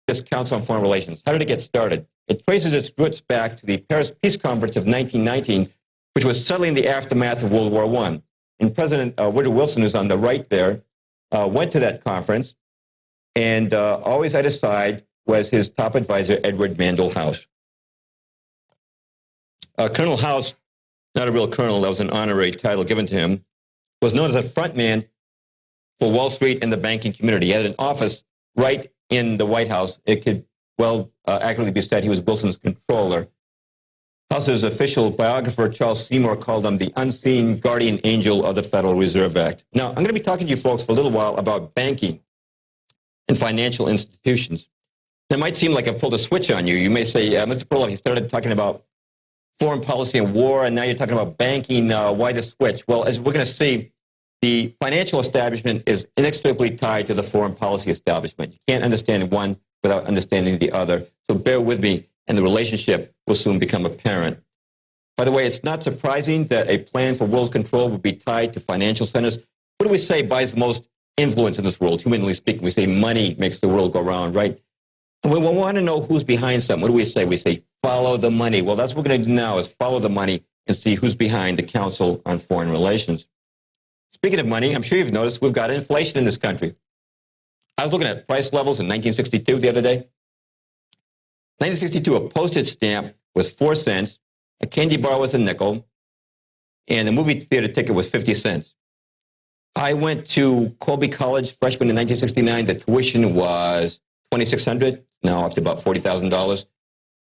this Council on Foreign Relations? How did it get started? It traces its roots back to the Paris Peace Conference of 1919, which was settling the aftermath of World War I. And President Woodrow Wilson, who's on the right there, went to that conference, and always at his side was his top advisor, Edward Mandell House. Colonel House, not a real colonel, that was an honorary title given to him, was known as a front man for Wall Street and the banking community. He had an office right in the White House. It could well accurately be said he was Wilson's controller. House's official biographer, Charles Seymour, called him the unseen guardian angel of the Federal Reserve Act. Now, I'm going to be talking to you folks for a little while about banking and financial institutions. It might seem like I've pulled a switch on you. You may say, Mr. Perloff, you started talking about foreign policy and war, and now you're talking about banking. Why the switch? Well, as we're going to see, the financial establishment is inextricably tied to the foreign policy establishment. You can't understand one without understanding the other. So bear with me, and the relationship will soon become apparent. By the way, it's not surprising that a plan for world control would be tied to financial centers. What do we say buys the most influence in this world? Humanly speaking, we say money makes the world go round, right? And we want to know who's behind something. What do we say? We say, follow the money. Well, that's what we're going to do now, is follow the money and see who's behind the Council on Foreign Relations. Speaking of money, I'm sure you've noticed we've got inflation in this country. I was looking at price levels in 1962 the other day. 1962, a postage stamp was 4 cents, a candy bar was a nickel, and the movie theater ticket was 50 cents. I went to Colby College freshman in 1969. The tuition was $2,600, now up to about $40,000.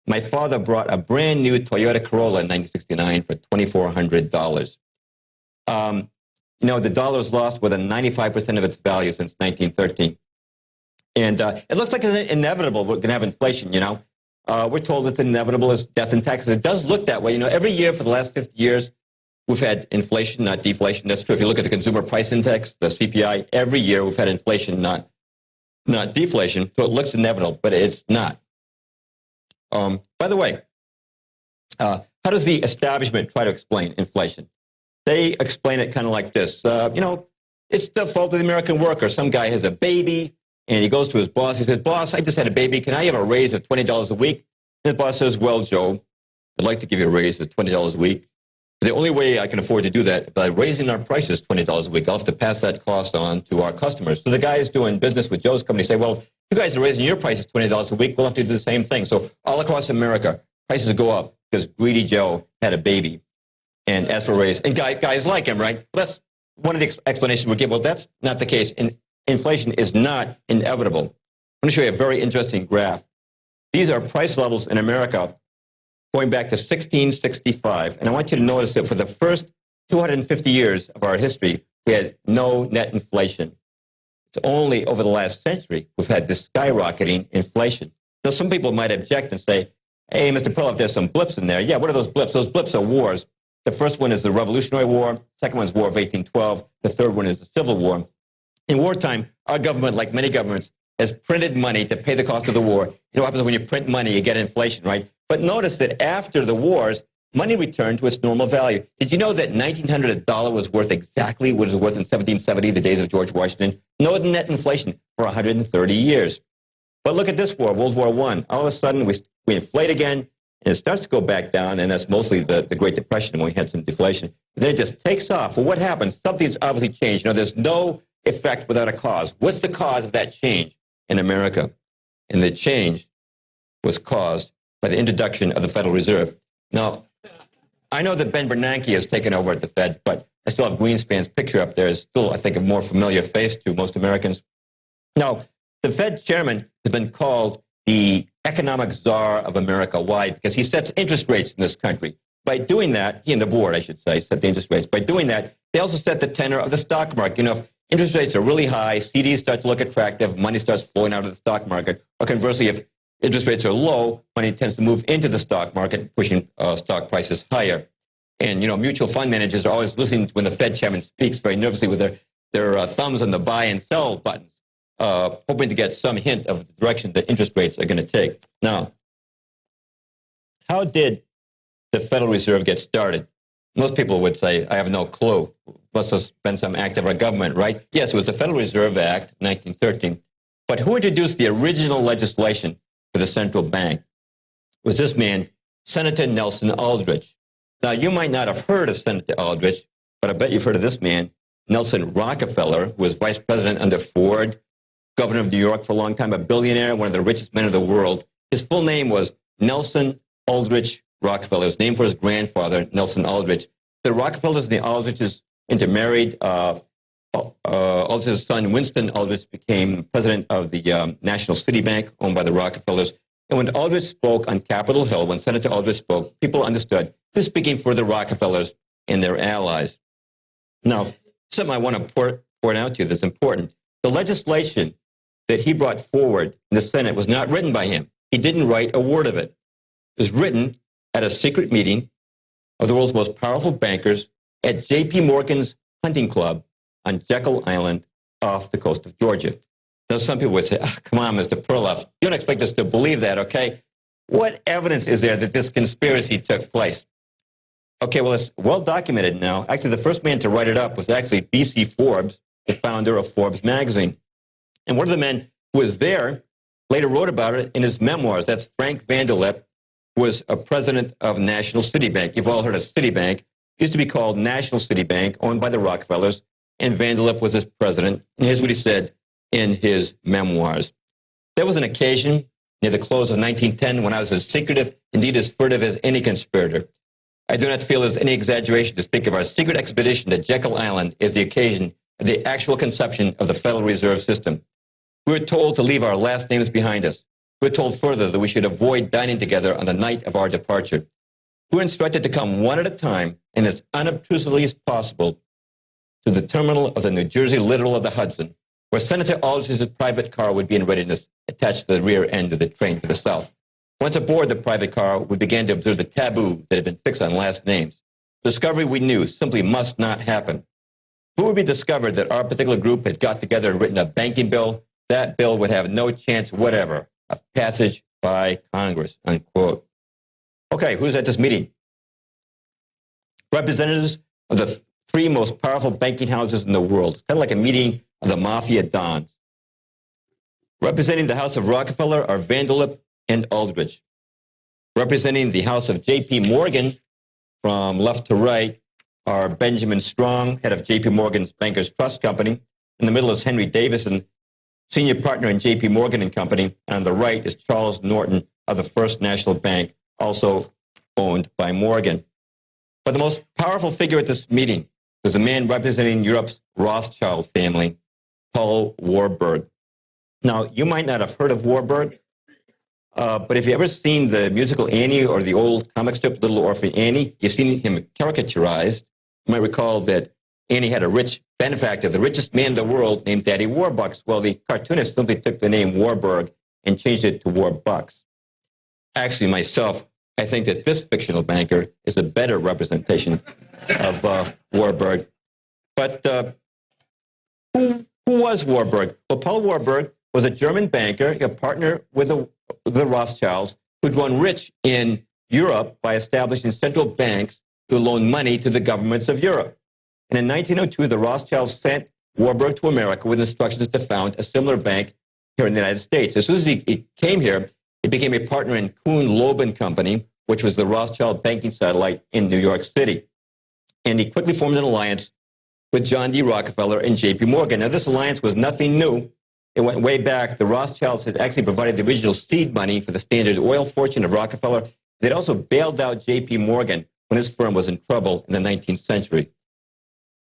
My father brought a brand new Toyota Corolla in 1969 for $2,400. You know, the dollar's lost more than 95% of its value since 1913. And it looks like it's inevitable we're going to have inflation, you know. We're told it's inevitable as death and taxes. It does look that way. You know, every year for the last 50 years, we've had inflation, not deflation. That's true. If you look at the Consumer Price Index, the CPI, every year we've had inflation, not deflation. So it looks inevitable, but it's not. By the way, how does the establishment try to explain inflation? They explain it kind of like this. You know, it's the fault of the American worker. Some guy has a baby, and he goes to his boss. He says, boss, I just had a baby. Can I have a raise of $20 a week? And the boss says, well, Joe, I'd like to give you a raise of $20 a week. The only way I can afford to do that is by raising our prices $20 a week. I'll have to pass that cost on to our customers. So the guys doing business with Joe's company say, well, you guys are raising your prices $20 a week. We'll have to do the same thing. So all across America, prices go up because greedy Joe had a baby and asked for a raise. And guys like him, right? That's one of the explanations we give. Well, that's not the case. And inflation is not inevitable. I'm going to show you a very interesting graph. These are price levels in America going back to 1665. And I want you to notice that for the first 250 years of our history, we had no net inflation. It's only over the last century we've had this skyrocketing inflation. Now, some people might object and say, hey, Mr. Perloff, there's some blips in there. Yeah, what are those blips? Those blips are wars. The first one is the Revolutionary War. Second one is War of 1812. The third one is the Civil War. In wartime, our government, like many governments, has printed money to pay the cost of the war. You know what happens when you print money? You get inflation, right? But notice that after the wars, money returned to its normal value. Did you know that 1900 a dollar was worth exactly what it was worth in 1770, the days of George Washington? No net inflation for 130 years. But look at this war, World War I. All of a sudden, we inflate again, and it starts to go back down, and that's mostly the Great Depression when we had some deflation. And then it just takes off. Well, what happens? Something's obviously changed. You know, there's no effect without a cause. What's the cause of that change in America? And the change was caused by the introduction of the Federal Reserve. Now, I know that Ben Bernanke has taken over at the Fed, but I still have Greenspan's picture up there. It's still, I think, a more familiar face to most Americans. Now, the Fed chairman has been called the economic czar of America. Why? Because he sets interest rates in this country. By doing that, he and the board, I should say, set the interest rates. By doing that, they also set the tenor of the stock market. You know, if interest rates are really high, CDs start to look attractive, money starts flowing out of the stock market. Or conversely, if interest rates are low, money tends to move into the stock market, pushing stock prices higher. And, you know, mutual fund managers are always listening when the Fed chairman speaks very nervously with their thumbs on the buy and sell buttons, hoping to get some hint of the direction that interest rates are going to take. Now, how did the Federal Reserve get started? Most people would say, I have no clue. Must have been some act of our government, right? Yes, it was the Federal Reserve Act, 1913. But who introduced the original legislation for the central bank was this man, Senator Nelson Aldrich. Now, you might not have heard of Senator Aldrich, but I bet you've heard of this man, Nelson Rockefeller, who was vice president under Ford, governor of New York for a long time, a billionaire, one of the richest men of the world. His full name was Nelson Aldrich Rockefeller. It was named for his grandfather, Nelson Aldrich. The Rockefellers and the Aldriches intermarried. Aldrich's son, Winston Aldrich, became president of the National City Bank, owned by the Rockefellers. And when Aldrich spoke on Capitol Hill, when Senator Aldrich spoke, people understood he was speaking for the Rockefellers and their allies. Now, something I want to point out to you that's important. The legislation that he brought forward in the Senate was not written by him. He didn't write a word of it. It was written at a secret meeting of the world's most powerful bankers at J.P. Morgan's hunting club on Jekyll Island off the coast of Georgia. Now, some people would say, come on, Mr. Perloff, you don't expect us to believe that, okay? What evidence is there that this conspiracy took place? Okay, well, it's well documented now. Actually, the first man to write it up was actually B.C. Forbes, the founder of Forbes magazine. And one of the men who was there later wrote about it in his memoirs. That's Frank Vanderlip, who was a president of National City Bank. You've all heard of Citibank. It used to be called National City Bank, owned by the Rockefellers, and Vanderlip was his president. And here's what he said in his memoirs. There was an occasion near the close of 1910 when I was as secretive, indeed as furtive as any conspirator. I do not feel there's any exaggeration to speak of our secret expedition to Jekyll Island as the occasion of the actual conception of the Federal Reserve System. We were told to leave our last names behind us. We were told further that we should avoid dining together on the night of our departure. We were instructed to come one at a time and as unobtrusively as possible to the terminal of the New Jersey Littoral of the Hudson, where Senator Aldrich's private car would be in readiness attached to the rear end of the train to the south. Once aboard the private car, we began to observe the taboo that had been fixed on last names. Discovery, we knew, simply must not happen. If it would be discovered that our particular group had got together and written a banking bill, that bill would have no chance whatever of passage by Congress, unquote. Okay, who's at this meeting? Representatives of the three most powerful banking houses in the world. It's kind of like a meeting of the mafia dons. Representing the House of Rockefeller are Vanderlip and Aldrich. Representing the House of J.P. Morgan, from left to right, are Benjamin Strong, head of J.P. Morgan's Bankers Trust Company. In the middle is Henry Davison, senior partner in J.P. Morgan and Company. And on the right is Charles Norton of the First National Bank, also owned by Morgan. But the most powerful figure at this meeting was a man representing Europe's Rothschild family, Paul Warburg. Now, you might not have heard of Warburg, but if you've ever seen the musical Annie or the old comic strip Little Orphan Annie, you've seen him caricaturized. You might recall that Annie had a rich benefactor, the richest man in the world, named Daddy Warbucks. Well, the cartoonist simply took the name Warburg and changed it to Warbucks. Actually, myself, I think that this fictional banker is a better representation of Warburg. But who was Warburg? Well, Paul Warburg was a German banker, a partner with the Rothschilds, who'd grown rich in Europe by establishing central banks to loan money to the governments of Europe. And in 1902, the Rothschilds sent Warburg to America with instructions to found a similar bank here in the United States. As soon as he came here, he became a partner in Kuhn Loeb and Company, which was the Rothschild banking satellite in New York City. And he quickly formed an alliance with John D. Rockefeller and J.P. Morgan. Now, this alliance was nothing new. It went way back. The Rothschilds had actually provided the original seed money for the Standard Oil fortune of Rockefeller. They'd also bailed out J.P. Morgan when his firm was in trouble in the 19th century.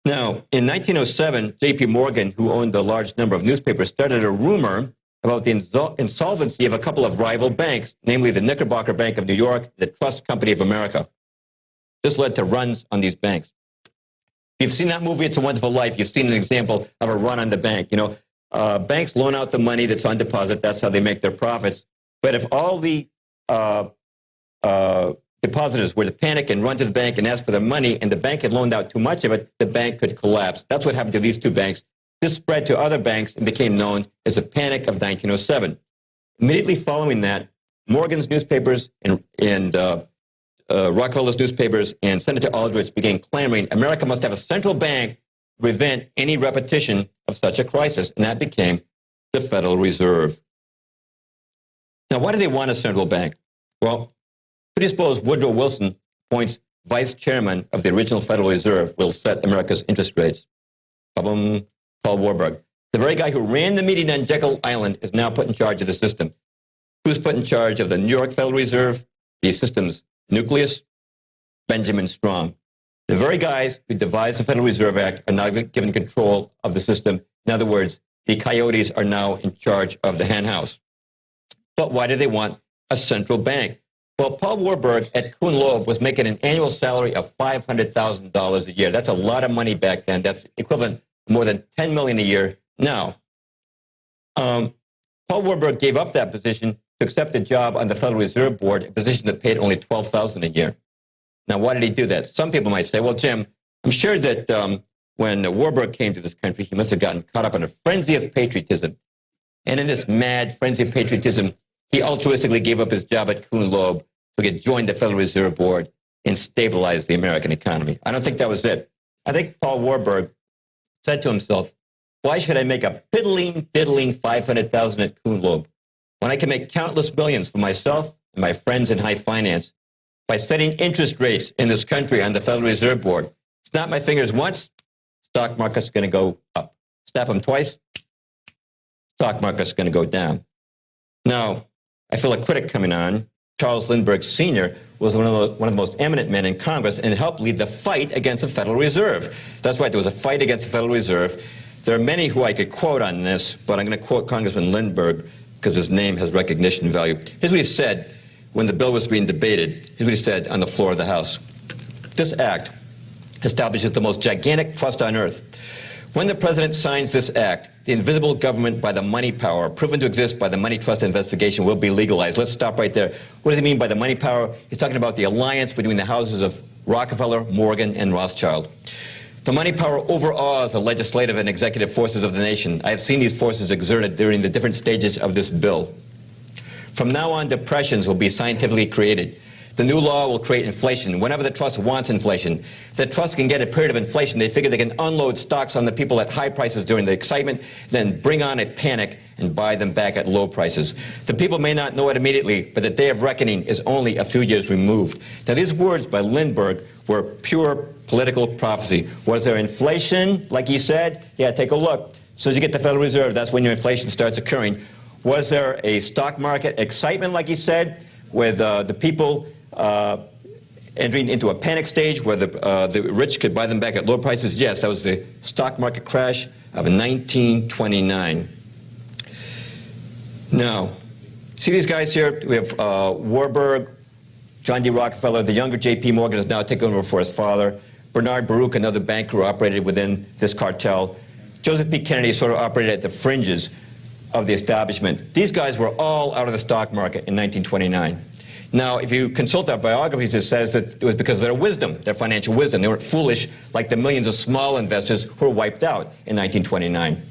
Now, in 1907, J.P. Morgan, who owned a large number of newspapers, started a rumor about the insolvency of a couple of rival banks, namely the Knickerbocker Bank of New York, the Trust Company of America. This led to runs on these banks. If you've seen that movie, It's a Wonderful Life, you've seen an example of a run on the bank. You know, banks loan out the money that's on deposit. That's how they make their profits. But if all the depositors were to panic and run to the bank and ask for their money, and the bank had loaned out too much of it, the bank could collapse. That's what happened to these two banks. This spread to other banks and became known as the Panic of 1907. Immediately following that, Morgan's newspapers and Rockefeller's newspapers and Senator Aldrich began clamoring America must have a central bank to prevent any repetition of such a crisis, and that became the Federal Reserve. Now, why do they want a central bank? Well, who do you suppose Woodrow Wilson appoints vice chairman of the original Federal Reserve will set America's interest rates? Paul Warburg. The very guy who ran the meeting on Jekyll Island is now put in charge of the system. Who's put in charge of the New York Federal Reserve, the system's nucleus? Benjamin Strong. The very guys who devised the Federal Reserve Act are now given control of the system. In other words, the coyotes are now in charge of the hen house. But why do they want a central bank? Well, Paul Warburg at Kuhn Loeb was making an annual salary of $500,000 a year. That's a lot of money back then. That's equivalent to more than $10 million a year now. Paul Warburg gave up that position to accept a job on the Federal Reserve Board, a position that paid only $12,000 a year. Now, why did he do that? Some people might say, well, Jim, I'm sure that when Warburg came to this country, he must have gotten caught up in a frenzy of patriotism. And in this mad frenzy of patriotism, he altruistically gave up his job at Kuhn Loeb so he could join the Federal Reserve Board and stabilize the American economy. I don't think that was it. I think Paul Warburg said to himself, why should I make a piddling $500,000 at Kuhn Loeb when I can make countless millions for myself and my friends in high finance by setting interest rates in this country on the Federal Reserve Board? Snap my fingers once, stock market's going to go up. Snap them twice, stock market's going to go down. Now, I feel a critic coming on. Charles Lindbergh Sr. was one of the most eminent men in Congress and helped lead the fight against the Federal Reserve. That's right, there was a fight against the Federal Reserve. There are many who I could quote on this, but I'm going to quote Congressman Lindbergh because his name has recognition value. Here's what he said when the bill was being debated. Here's what he said on the floor of the House. This act establishes the most gigantic trust on earth. When the president signs this act, the invisible government by the money power, proven to exist by the money trust investigation, will be legalized. Let's stop right there. What does he mean by the money power? He's talking about the alliance between the houses of Rockefeller, Morgan, and Rothschild. The money power overawes the legislative and executive forces of the nation. I have seen these forces exerted during the different stages of this bill. From now on, depressions will be scientifically created. The new law will create inflation whenever the trust wants inflation. If the trust can get a period of inflation, they figure they can unload stocks on the people at high prices during the excitement, then bring on a panic and buy them back at low prices. The people may not know it immediately, but the day of reckoning is only a few years removed. Now, these words by Lindbergh were pure political prophecy. Was there inflation, like he said? Yeah, take a look. As soon as you get the Federal Reserve, that's when your inflation starts occurring. Was there a stock market excitement, like he said, with the people entering into a panic stage where the rich could buy them back at low prices? Yes, that was the stock market crash of 1929. Now, see these guys here? We have Warburg, John D. Rockefeller. The younger J.P. Morgan has now taken over for his father. Bernard Baruch, another banker who operated within this cartel. Joseph P. Kennedy sort of operated at the fringes of the establishment. These guys were all out of the stock market in 1929. Now, if you consult their biographies, it says that it was because of their wisdom, their financial wisdom. They weren't foolish like the millions of small investors who were wiped out in 1929.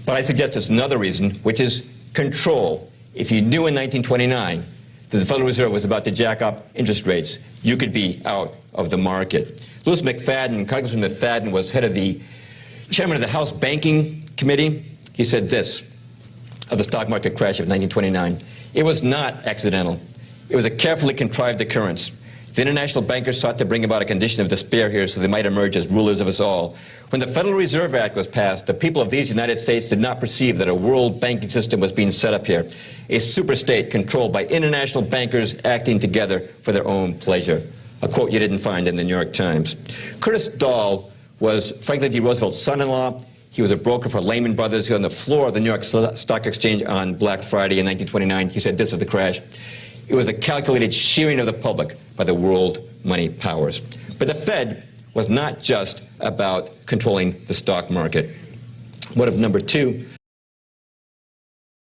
But I suggest it's another reason, which is control. If you knew in 1929 that the Federal Reserve was about to jack up interest rates, you could be out of the market. Louis McFadden, Congressman McFadden, was head of the chairman of the House Banking Committee. He said this of the stock market crash of 1929. It was not accidental. It was a carefully contrived occurrence. The international bankers sought to bring about a condition of despair here so they might emerge as rulers of us all. When the Federal Reserve Act was passed, the people of these United States did not perceive that a world banking system was being set up here, a superstate controlled by international bankers acting together for their own pleasure. A quote you didn't find in the New York Times. Curtis Dahl was Franklin D. Roosevelt's son-in-law. He was a broker for Lehman Brothers. He was on the floor of the New York Stock Exchange on Black Friday in 1929. He said this of the crash. It was the calculated shearing of the public by the world money powers. But the Fed was not just about controlling the stock market. What of number two?